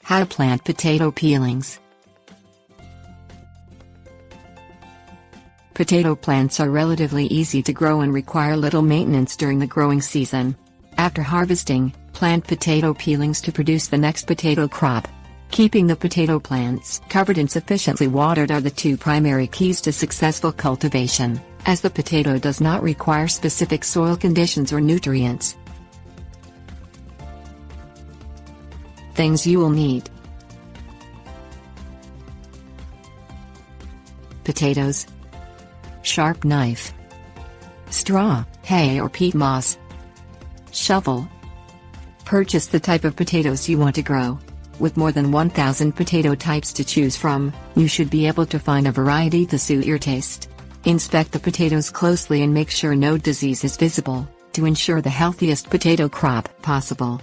How to plant potato peelings. Potato plants are relatively easy to grow and require little maintenance during the growing season. After harvesting, plant potato peelings to produce the next potato crop. Keeping the potato plants covered and sufficiently watered are the two primary keys to successful cultivation, as the potato does not require specific soil conditions or nutrients. Things you will need: potatoes, sharp knife, straw, hay or peat moss, shovel. Purchase the type of potatoes you want to grow. With more than 1,000 potato types to choose from, you should be able to find a variety to suit your taste. Inspect the potatoes closely and make sure no disease is visible, to ensure the healthiest potato crop possible.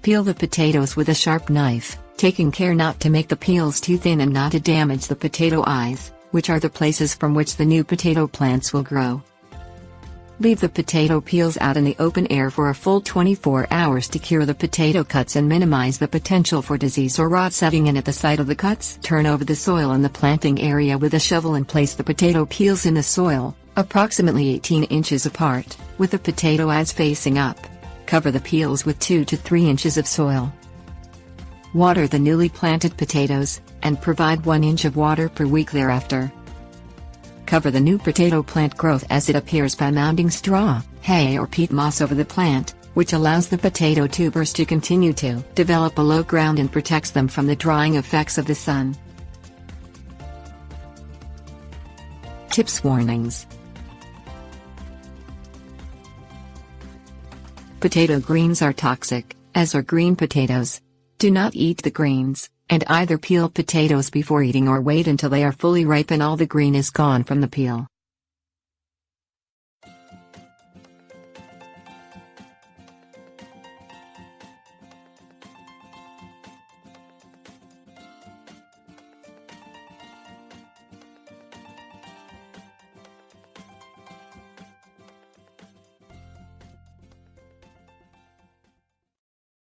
Peel the potatoes with a sharp knife, taking care not to make the peels too thin and not to damage the potato eyes, which are the places from which the new potato plants will grow. Leave the potato peels out in the open air for a full 24 hours to cure the potato cuts and minimize the potential for disease or rot setting in at the site of the cuts. Turn over the soil in the planting area with a shovel and place the potato peels in the soil, approximately 18 inches apart, with the potato eyes facing up. Cover the peels with 2 to 3 inches of soil. Water the newly planted potatoes, and provide 1 inch of water per week thereafter. Cover the new potato plant growth as it appears by mounding straw, hay or peat moss over the plant, which allows the potato tubers to continue to develop below ground and protects them from the drying effects of the sun. Tips: warnings. Potato greens are toxic, as are green potatoes. Do not eat the greens, and either peel potatoes before eating or wait until they are fully ripe and all the green is gone from the peel.